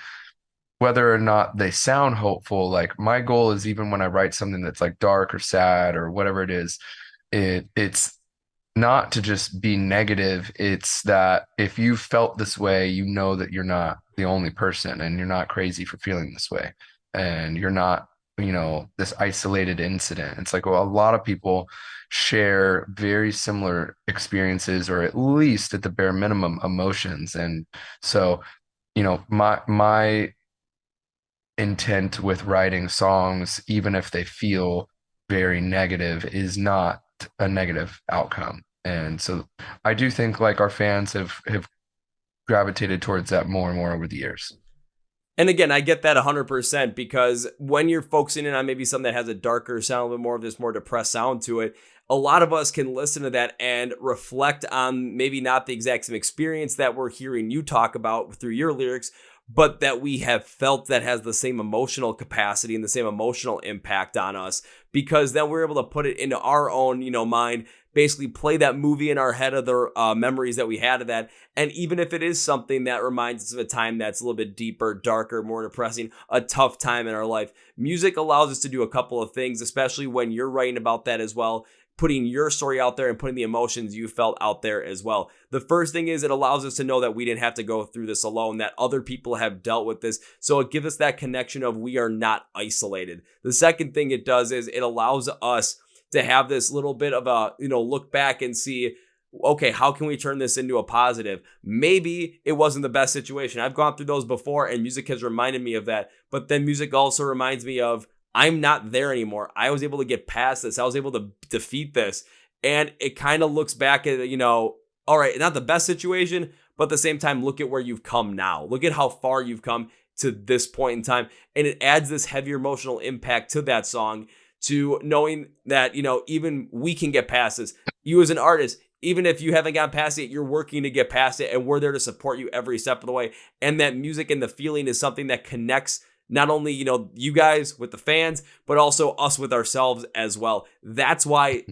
whether or not they sound hopeful. Like my goal is even when I write something that's like dark or sad or whatever it is, it's not to just be negative. It's that if you felt this way, that you're not the only person and you're not crazy for feeling this way. And you're not, this isolated incident. It's like, well, a lot of people share very similar experiences, or at least at the bare minimum, emotions. And so, my intent with writing songs, even if they feel very negative, is not a negative outcome. And so I do think like our fans have gravitated towards that more and more over the years. And again, I get that 100% because when you're focusing in on maybe something that has a darker sound, a little bit more of this more depressed sound to it, a lot of us can listen to that and reflect on maybe not the exact same experience that we're hearing you talk about through your lyrics, but that we have felt that has the same emotional capacity and the same emotional impact on us, because then we're able to put it into our own, mind, basically play that movie in our head of the memories that we had of that. And even if it is something that reminds us of a time that's a little bit deeper, darker, more depressing, a tough time in our life, music allows us to do a couple of things, especially when you're writing about that as well, putting your story out there and putting the emotions you felt out there as well. The first thing is it allows us to know that we didn't have to go through this alone, that other people have dealt with this. So it gives us that connection of we are not isolated. The second thing it does is it allows us to have this little bit of a, look back and see, okay, how can we turn this into a positive? Maybe it wasn't the best situation. I've gone through those before and music has reminded me of that. But then music also reminds me of I'm not there anymore. I was able to get past this. I was able to defeat this. And it kind of looks back at, all right, not the best situation, but at the same time, look at where you've come now. Look at how far you've come to this point in time. And it adds this heavier emotional impact to that song, to knowing that, even we can get past this. You as an artist, even if you haven't gotten past it, you're working to get past it, and we're there to support you every step of the way. And that music and the feeling is something that connects not only, you guys with the fans, but also us with ourselves as well. That's why,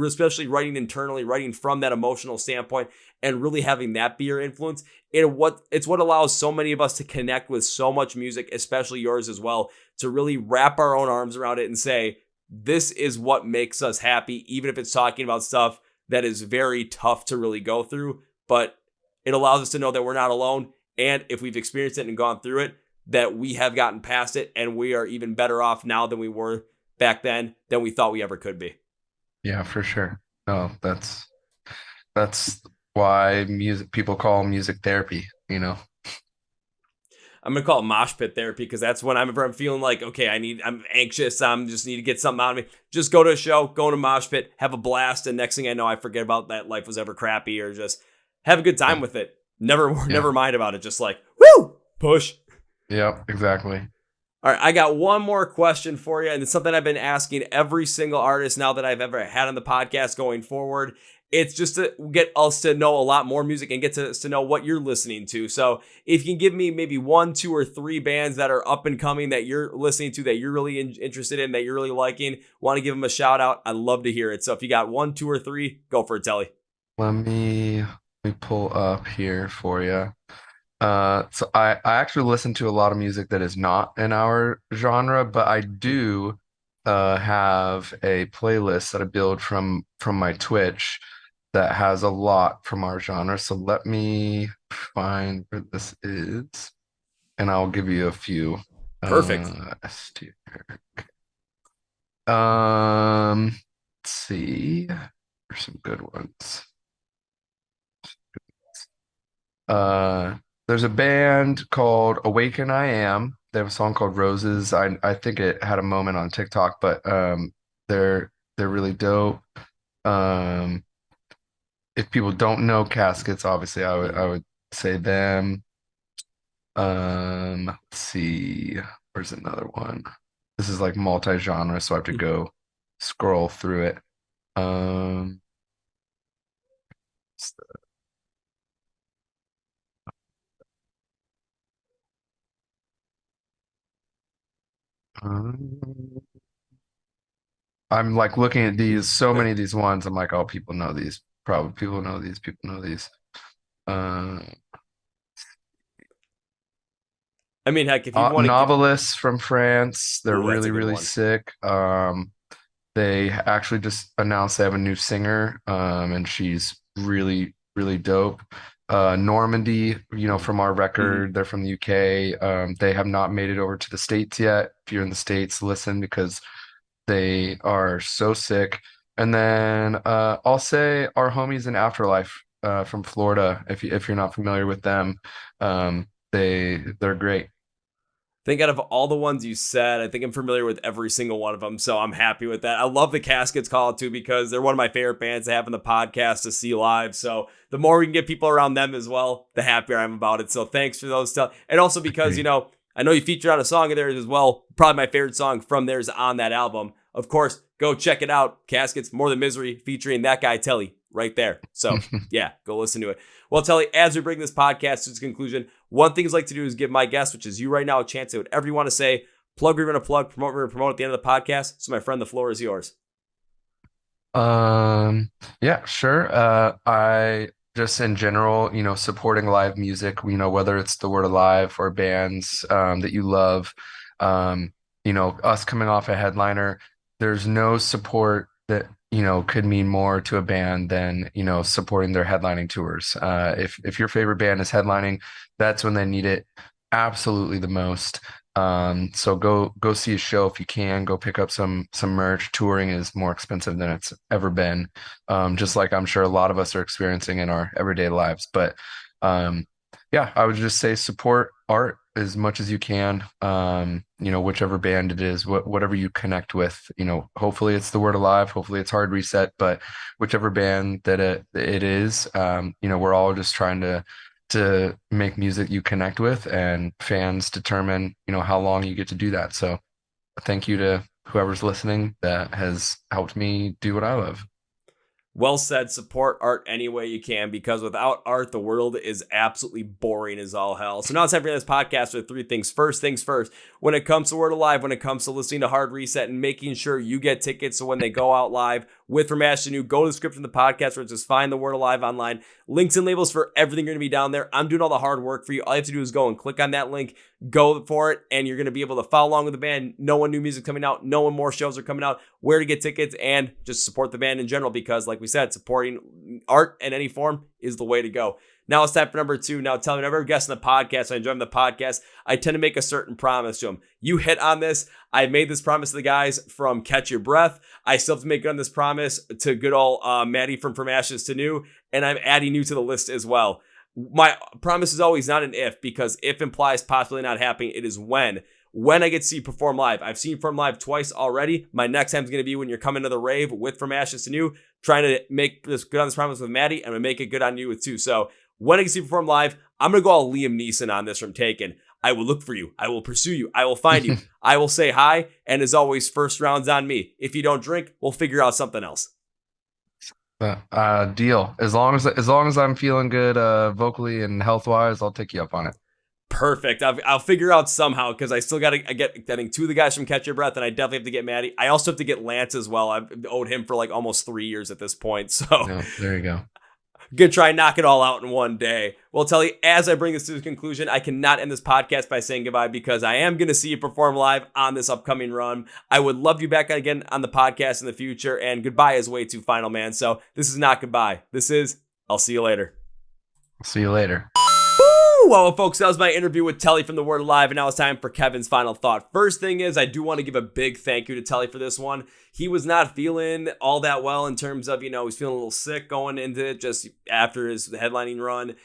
especially writing internally, writing from that emotional standpoint, and really having that be your influence, it's what allows so many of us to connect with so much music, especially yours as well, to really wrap our own arms around it and say, this is what makes us happy, even if it's talking about stuff that is very tough to really go through, but it allows us to know that we're not alone. And if we've experienced it and gone through it, that we have gotten past it, and we are even better off now than we were back then than we thought we ever could be. Yeah, for sure. No, that's why people call music therapy, I'm gonna call it mosh pit therapy, because that's when I'm feeling like, okay, I'm anxious, just need to get something out of me. Just go to a show, go to mosh pit, have a blast, and next thing I know, I forget about that life was ever crappy, or just have a good time with it. Never mind about it. Just like, woo, push. Yeah, exactly. All right, I got one more question for you, and it's something I've been asking every single artist now that I've ever had on the podcast going forward. It's just to get us to know a lot more music and get us to know what you're listening to. So if you can give me maybe 1, 2, or 3 bands that are up and coming that you're listening to, that you're really interested in, that you're really liking, want to give them a shout out, I'd love to hear it. So if you got 1, 2, or 3, go for it, Telle. Let me pull up here for you. So I actually listen to a lot of music that is not in our genre, but I do have a playlist that I build from my Twitch that has a lot from our genre. So let me find where this is, and I'll give you a few. Perfect. Let's see. There's some good ones. There's a band called Awaken I Am. They have a song called Roses. I think it had a moment on TikTok, but they're really dope. If people don't know Caskets, obviously I would say them. Let's see. Where's another one? This is like multi-genre, so I have to go scroll through it. Um, I'm like looking at so many of these ones. I'm like, oh, people know these. Probably people know these. People know these. Uh, I mean, heck, if you want to Novelists from France, they're that's a really, good really one. sick. They actually just announced they have a new singer, and she's really, really dope. Normandy, from our record, they're from the UK. They have not made it over to the States yet. If you're in the States, listen, because they are so sick. And then I'll say our homies in Afterlife from Florida, if you're not familiar with them, they're great. I think out of all the ones you said, I think I'm familiar with every single one of them, so I'm happy with that. I love the Caskets call too, because they're one of my favorite bands to have in the podcast to see live. So the more we can get people around them as well, the happier I'm about it. So thanks for those stuff. And also because, I know you featured on a song of theirs as well. Probably my favorite song from theirs on that album. Of course, go check it out. Caskets, More Than Misery, featuring that guy, Telle, right there. So yeah, go listen to it. Well, Telle, as we bring this podcast to its conclusion, one thing I'd like to do is give my guest, which is you right now, a chance to say whatever you want to say, plug what you're going to plug, promote what you're going to promote at the end of the podcast. So my friend, the floor is yours. Yeah, sure. I just in general, supporting live music, whether it's the Word Alive or bands that you love, us coming off a headliner, there's no support that, could mean more to a band than, supporting their headlining tours. If your favorite band is headlining, that's when they need it absolutely the most. So go see a show if you can. Go pick up some merch. Touring is more expensive than it's ever been. Just like I'm sure a lot of us are experiencing in our everyday lives. But yeah, I would just say support art as much as you can. Whichever band it is, whatever you connect with. Hopefully it's the Word Alive. Hopefully it's Hard Reset. But whichever band that it is, we're all just trying to make music you connect with, and fans determine, how long you get to do that. So thank you to whoever's listening that has helped me do what I love. Well said. Support art any way you can, because without art, the world is absolutely boring as all hell. So now it's time for this podcast with three things. First things first, when it comes to Word Alive, when it comes to listening to Hard Reset and making sure you get tickets so when they go out live with From Ash to New, go to the description of the podcast where it says find the Word Alive online. Links and labels for everything are going to be down there. I'm doing all the hard work for you. All you have to do is go and click on that link, go for it, and you're going to be able to follow along with the band, know when new music coming out, know when more shows are coming out, where to get tickets, and just support the band in general, because like we said, supporting art in any form is the way to go. Now it's time for number two. Now, tell me, whenever I'm guesting the podcast, I enjoy the podcast, I tend to make a certain promise to them. You hit on this. I made this promise to the guys from Catch Your Breath. I still have to make good on this promise to good old Maddie from Ashes to New, and I'm adding you to the list as well. My promise is always not an if, because if implies possibly not happening. It is when. When I get to see you perform live. I've seen you perform live twice already. My next time is going to be when you're coming to the rave with From Ashes to New, trying to make this good on this promise with Maddie. I'm going to make it good on you with two. So when I get to see you perform live, I'm going to go all Liam Neeson on this from Taken. I will look for you. I will pursue you. I will find you. I will say hi. And as always, first round's on me. If you don't drink, we'll figure out something else. Deal. As long as I'm feeling good vocally and health wise, I'll take you up on it. Perfect. I'll figure out somehow, because I still got to get, I think, two of the guys from Catch Your Breath, and I definitely have to get Maddie. I also have to get Lance as well. I've owed him for like almost 3 years at this point. So yeah, there you go. Gonna try and knock it all out in one day. Well, Telle, as I bring this to the conclusion, I cannot end this podcast by saying goodbye, because I am gonna see you perform live on this upcoming run. I would love you back again on the podcast in the future, and goodbye is way too final, man. So this is not goodbye. This is I'll see you later. See you later. Well, folks, that was my interview with Telle from The Word Alive, and now it's time for Kevin's final thought. First thing is, I do want to give a big thank you to Telle for this one. He was not feeling all that well in terms of, he's feeling a little sick going into it just after his headlining run,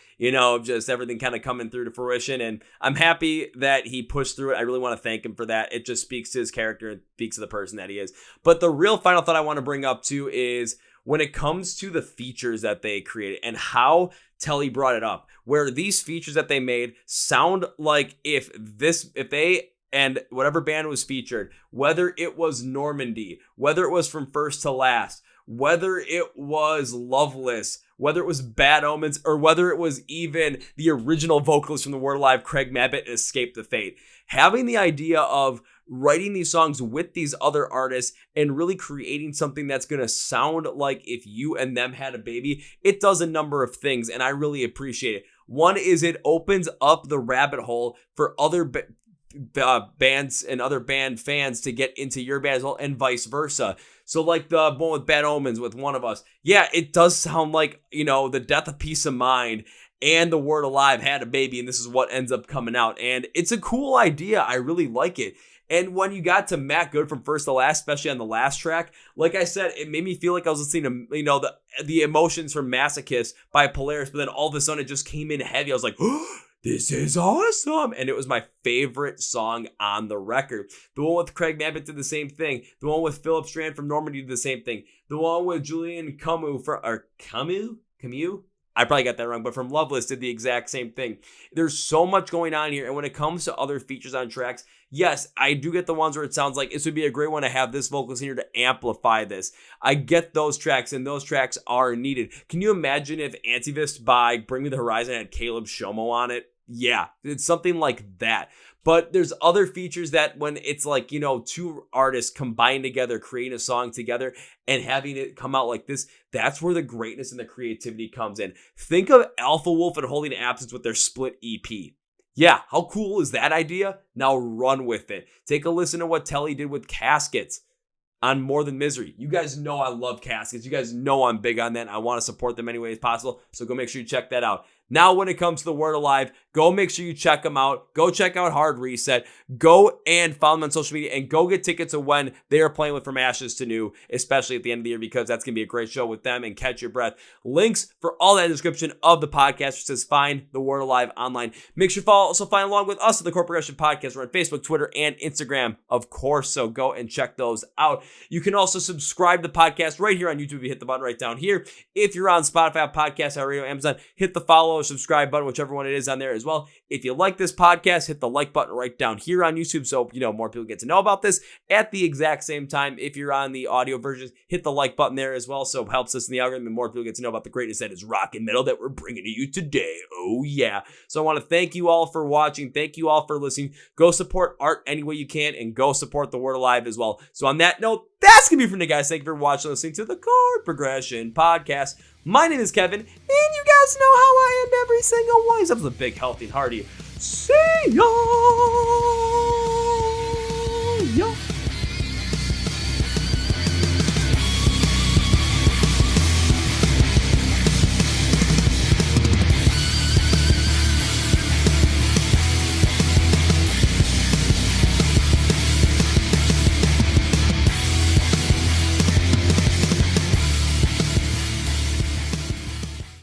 just everything kind of coming through to fruition. And I'm happy that he pushed through it. I really want to thank him for that. It just speaks to his character and speaks to the person that he is. But the real final thought I want to bring up too is when it comes to the features that they created and how Telle brought it up, where these features that they made sound like if they and whatever band was featured, whether it was Normandy, whether it was From First to Last, whether it was Loveless, whether it was Bad Omens, or whether it was even the original vocalist from The Word Alive, Craig Mabbitt, Escape the Fate. Having the idea of writing these songs with these other artists and really creating something that's going to sound like if you and them had a baby, it does a number of things, and I really appreciate it. One is it opens up the rabbit hole for other bands and other band fans to get into your band as well, and vice versa. So like the one with Bad Omens with One of Us, yeah, it does sound like, the Death of Peace of Mind and The Word Alive had a baby, and this is what ends up coming out. And it's a cool idea. I really like it. And when you got to Matt Good From First to Last, especially on the last track, like I said, it made me feel like I was listening to, the emotions from Masochist by Polaris, but then all of a sudden it just came in heavy. I was like, oh, this is awesome. And it was my favorite song on the record. The one with Craig Mabbitt did the same thing. The one with Philip Strand from Normandy did the same thing. The one with Julian Camus? I probably got that wrong, but from Loveless did the exact same thing. There's so much going on here. And when it comes to other features on tracks, yes, I do get the ones where it sounds like this would be a great one to have this vocalist in here to amplify this. I get those tracks, and those tracks are needed. Can you imagine if Antivist by Bring Me the Horizon had Caleb Shomo on it? Yeah, it's something like that. But there's other features that when it's like, two artists combined together, creating a song together and having it come out like this, that's where the greatness and the creativity comes in. Think of Alpha Wolf and Holding Absence with their split EP. Yeah, how cool is that idea? Now run with it. Take a listen to what Telle did with Caskets on More Than Misery. You guys know I love Caskets. You guys know I'm big on that. I want to support them any way as possible. So go make sure you check that out. Now, when it comes to The Word Alive, go make sure you check them out. Go check out Hard Reset. Go and follow them on social media, and go get tickets to when they are playing with From Ashes to New, especially at the end of the year, because that's going to be a great show with them and Catch Your Breath. Links for all that in the description of the podcast, which says Find The Word Alive online. Make sure you also find along with us at the Chord Progression Podcast. We're on Facebook, Twitter, and Instagram, of course, so go and check those out. You can also subscribe to the podcast right here on YouTube. You hit the button right down here. If you're on Spotify, Podcast, Radio, Amazon, hit the follow or subscribe button, whichever one it is on there as as well. If you like this podcast, hit the like button right down here on YouTube so more people get to know about this. At the exact same time, if you're on the audio version, hit the like button there as well so it helps us in the algorithm and more people get to know about the greatness that is rock and metal that we're bringing to you today. Oh yeah. So I want to thank you all for watching. Thank you all for listening. Go support art any way you can and go support the Word Alive as well. So on that note, that's going to be from the guys. Thank you for watching and listening to the Chord Progression Podcast. My name is Kevin, and you guys know how I end every single one. He's up with a big, healthy, and hearty. See ya!